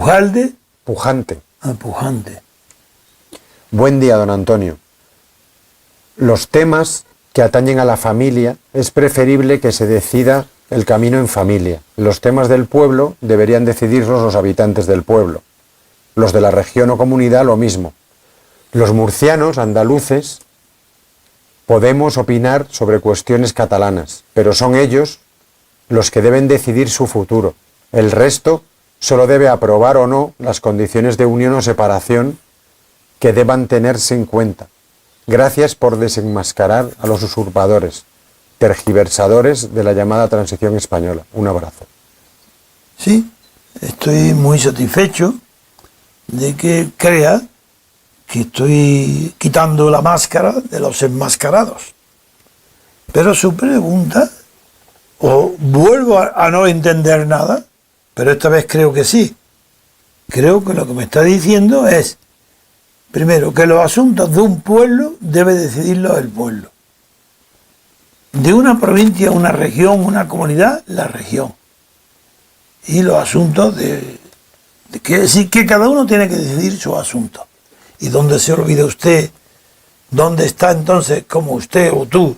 Pujalde. Pujante. Pujante. Buen día, don Antonio. Los temas que atañen a la familia es preferible que se decida el camino en familia. Los temas del pueblo deberían decidirlos los habitantes del pueblo. Los de la región o comunidad lo mismo. Los murcianos, andaluces, podemos opinar sobre cuestiones catalanas, pero son ellos los que deben decidir su futuro. El resto solo debe aprobar o no las condiciones de unión o separación que deban tenerse en cuenta. Gracias por desenmascarar a los usurpadores, tergiversadores de la llamada transición española. Un abrazo. Sí, estoy muy satisfecho de que crea que estoy quitando la máscara de los enmascarados. Pero su pregunta, o vuelvo a no entender nada, pero esta vez creo que sí. Creo que lo que me está diciendo es, primero, que los asuntos de un pueblo debe decidirlos el pueblo. De una provincia, una región, una comunidad, la región. Y los asuntos de que cada uno tiene que decidir sus asuntos. ¿Y dónde se olvida usted? ¿Dónde está entonces, como usted o tú,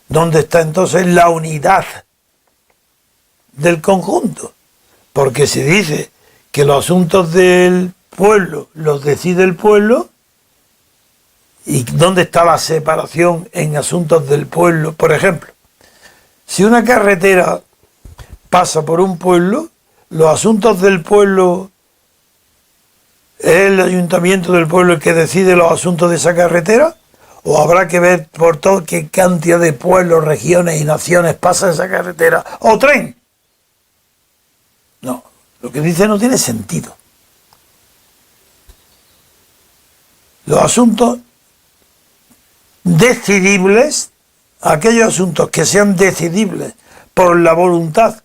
dónde está entonces la unidad del conjunto? Porque se dice que los asuntos del pueblo los decide el pueblo. ¿Y dónde está la separación en asuntos del pueblo? Por ejemplo, si una carretera pasa por un pueblo, los asuntos del pueblo, ¿es el ayuntamiento del pueblo el que decide los asuntos de esa carretera? ¿O habrá que ver por todo qué cantidad de pueblos, regiones y naciones pasa esa carretera? ¿O tren? No, lo que dice no tiene sentido. Los asuntos decidibles, aquellos asuntos que sean decidibles por la voluntad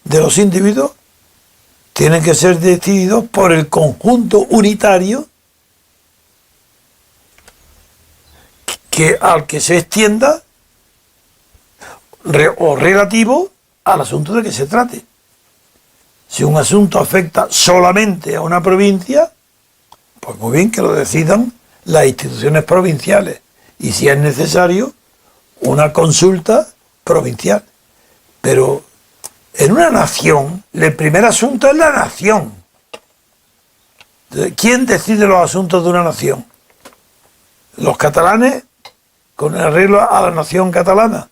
de los individuos, tienen que ser decididos por el conjunto unitario al que se extienda o relativo al asunto de que se trate. Si un asunto afecta solamente a una provincia, pues muy bien que lo decidan las instituciones provinciales y, si es necesario, una consulta provincial. Pero en una nación, el primer asunto es la nación. ¿Quién decide los asuntos de una nación? Los catalanes, con el arreglo a la nación catalana,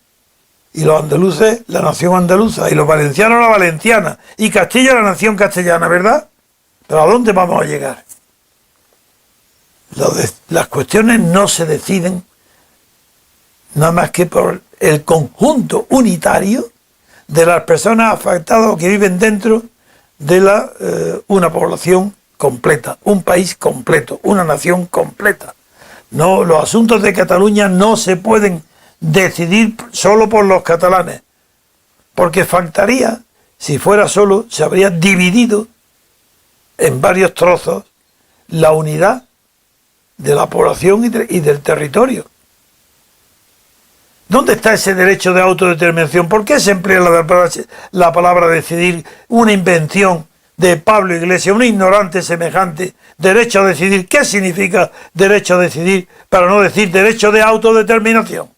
y los andaluces, la nación andaluza, y los valencianos, la valenciana, y Castilla, la nación castellana, ¿verdad? Pero ¿a dónde vamos a llegar? Las cuestiones no se deciden nada más que por el conjunto unitario de las personas afectadas o que viven dentro de una población completa, un país completo, una nación completa. No, los asuntos de Cataluña no se pueden decidir solo por los catalanes, porque faltaría, si fuera solo, se habría dividido en varios trozos la unidad de la población y del territorio. ¿Dónde está ese derecho de autodeterminación? ¿Por qué se emplea la palabra decidir, una invención de Pablo Iglesias, un ignorante semejante? Derecho a decidir. ¿Qué significa derecho a decidir para no decir derecho de autodeterminación?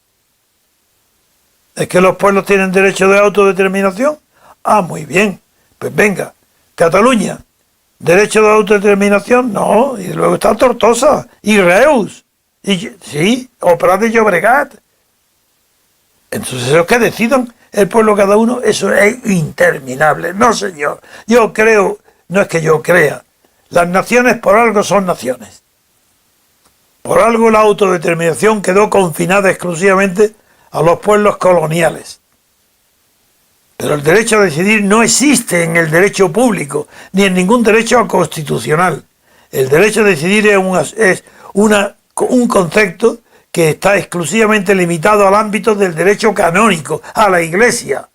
¿Es que los pueblos tienen derecho de autodeterminación? Ah, muy bien. Pues venga, Cataluña, ¿derecho de autodeterminación? No. Y luego está Tortosa y Reus. Y sí, o Prat de Llobregat. Entonces, eso que decidan el pueblo cada uno, eso es interminable. No, señor. Yo creo, no es que yo crea, las naciones por algo son naciones. Por algo la autodeterminación quedó confinada exclusivamente a los pueblos coloniales. Pero el derecho a decidir no existe en el derecho público, ni en ningún derecho constitucional. El derecho a decidir es un concepto que está exclusivamente limitado al ámbito del derecho canónico, a la Iglesia,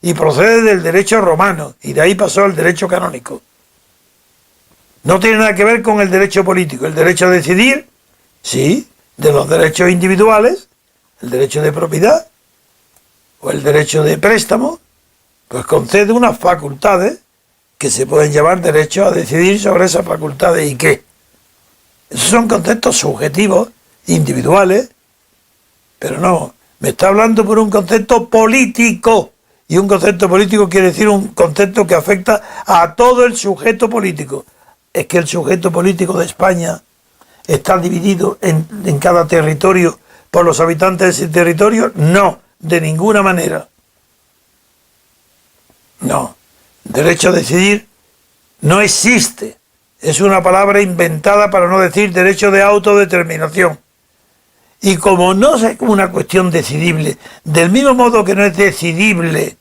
y procede del derecho romano, y de ahí pasó al derecho canónico. No tiene nada que ver con el derecho político. El derecho a decidir, sí, de los derechos individuales, el derecho de propiedad, o el derecho de préstamo, pues concede unas facultades que se pueden llamar derechos a decidir sobre esas facultades y qué. Esos son conceptos subjetivos, individuales, pero no, me está hablando por un concepto político, y un concepto político quiere decir un concepto que afecta a todo el sujeto político. ¿Es que el sujeto político de España está dividido en cada territorio por los habitantes de ese territorio? No, de ninguna manera. No, derecho a decidir no existe. Es una palabra inventada para no decir derecho de autodeterminación. Y como no es una cuestión decidible, del mismo modo que no es decidible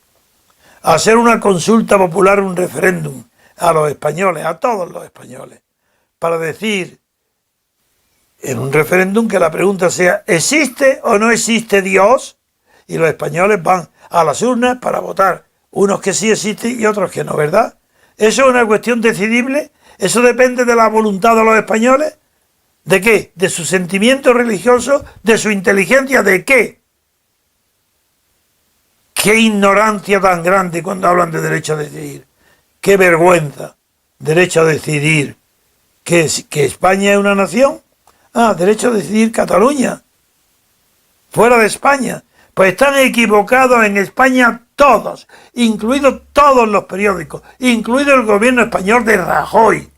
hacer una consulta popular, un referéndum, a los españoles, a todos los españoles, para decir en un referéndum que la pregunta sea ¿existe o no existe Dios? Y los españoles van a las urnas para votar, unos que sí existen y otros que no, ¿verdad? ¿Eso es una cuestión decidible? ¿Eso depende de la voluntad de los españoles? ¿De qué? ¿De su sentimiento religioso? ¿De su inteligencia? ¿De qué? ¡Qué ignorancia tan grande cuando hablan de derecho a decidir! ¡Qué vergüenza! Derecho a decidir. ¿Que España es una nación? Ah, derecho a decidir Cataluña. Fuera de España. Pues están equivocados en España todos, incluidos todos los periódicos, incluido el gobierno español de Rajoy.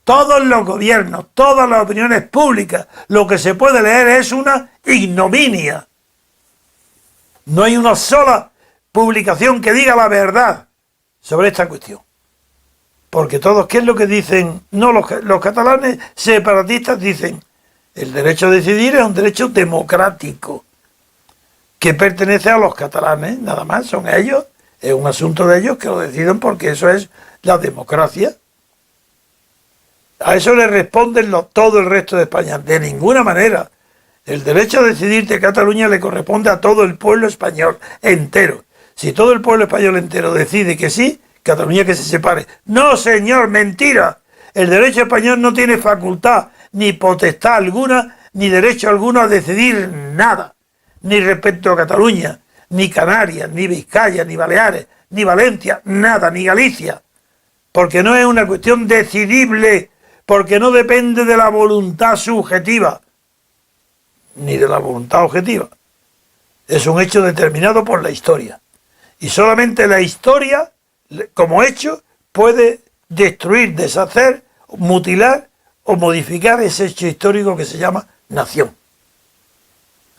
Todos los gobiernos, todas las opiniones públicas, lo que se puede leer es una ignominia. No hay una sola publicación que diga la verdad sobre esta cuestión. Porque todos, ¿qué es lo que dicen? No, los catalanes separatistas dicen, el derecho a decidir es un derecho democrático, que pertenece a los catalanes, nada más, son ellos, es un asunto de ellos que lo deciden porque eso es la democracia. A eso le responden todo el resto de España. De ninguna manera. El derecho a decidir de Cataluña le corresponde a todo el pueblo español entero. Si todo el pueblo español entero decide que sí, Cataluña que se separe. No, señor, mentira. El derecho español no tiene facultad, ni potestad alguna, ni derecho alguno a decidir nada. Ni respecto a Cataluña, ni Canarias, ni Vizcaya, ni Baleares, ni Valencia, nada, ni Galicia. Porque no es una cuestión decidible, porque no depende de la voluntad subjetiva, ni de la voluntad objetiva. Es un hecho determinado por la historia. Y solamente la historia, como hecho, puede destruir, deshacer, mutilar o modificar ese hecho histórico que se llama nación.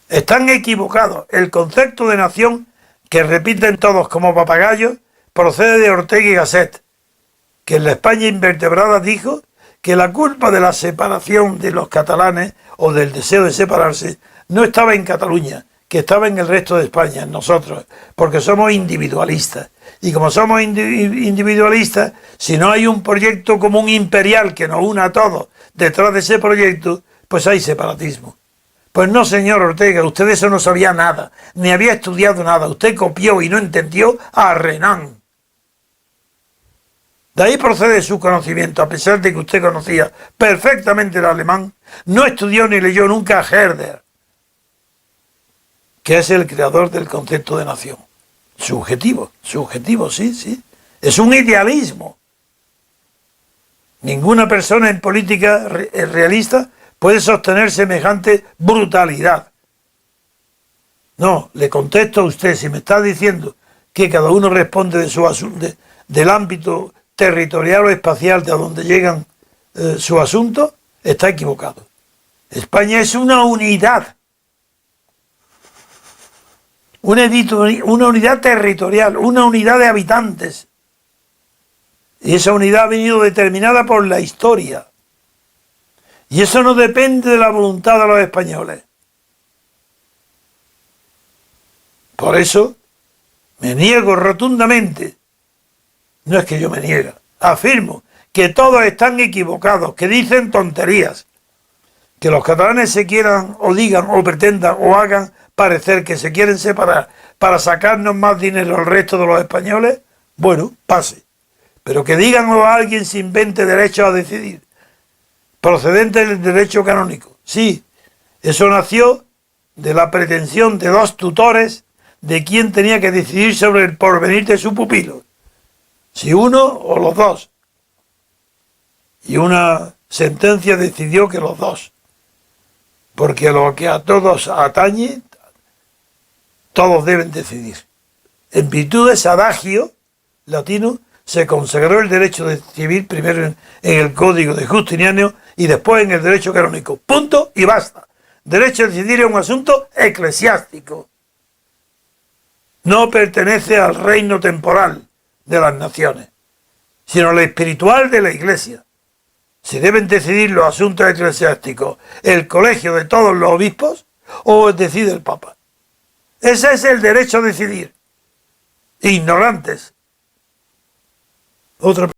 Están equivocados. El concepto de nación, que repiten todos como papagayos, procede de Ortega y Gasset, que en la España invertebrada dijo que la culpa de la separación de los catalanes o del deseo de separarse no estaba en Cataluña, que estaba en el resto de España, en nosotros, porque somos individualistas. Y como somos individualistas, si no hay un proyecto común imperial que nos una a todos detrás de ese proyecto, pues hay separatismo. Pues no, señor Ortega, usted de eso no sabía nada, ni había estudiado nada. Usted copió y no entendió a Renan. De ahí procede su conocimiento, a pesar de que usted conocía perfectamente el alemán, no estudió ni leyó nunca a Herder, que es el creador del concepto de nación. Subjetivo, sí. Es un idealismo. Ninguna persona en política realista puede sostener semejante brutalidad. No, le contesto a usted, si me está diciendo que cada uno responde de su asunto, del ámbito territorial o espacial de a donde llegan su asunto, está equivocado. España es una unidad. Una unidad territorial, una unidad de habitantes. Y esa unidad ha venido determinada por la historia. Y eso no depende de la voluntad de los españoles. Por eso me niego rotundamente, no es que yo me niegue, afirmo que todos están equivocados, que dicen tonterías, que los catalanes se quieran o digan o pretendan o hagan parecer que se quieren separar para sacarnos más dinero al resto de los españoles, bueno, pase. Pero que digan o alguien se invente derecho a decidir, procedente del derecho canónico. Sí, eso nació de la pretensión de dos tutores de quién tenía que decidir sobre el porvenir de su pupilo. si uno o los dos. Y una sentencia decidió que los dos. Porque lo que a todos atañe, todos deben decidir. En virtud de ese adagio latino, se consagró el derecho civil primero en el Código de Justiniano y después en el derecho canónico. Punto y basta. Derecho a decidir es un asunto eclesiástico. No pertenece al reino temporal de las naciones, sino al espiritual de la Iglesia. Se deben decidir los asuntos eclesiásticos el colegio de todos los obispos o decide el Papa. Ese es el derecho a decidir. Ignorantes. Otra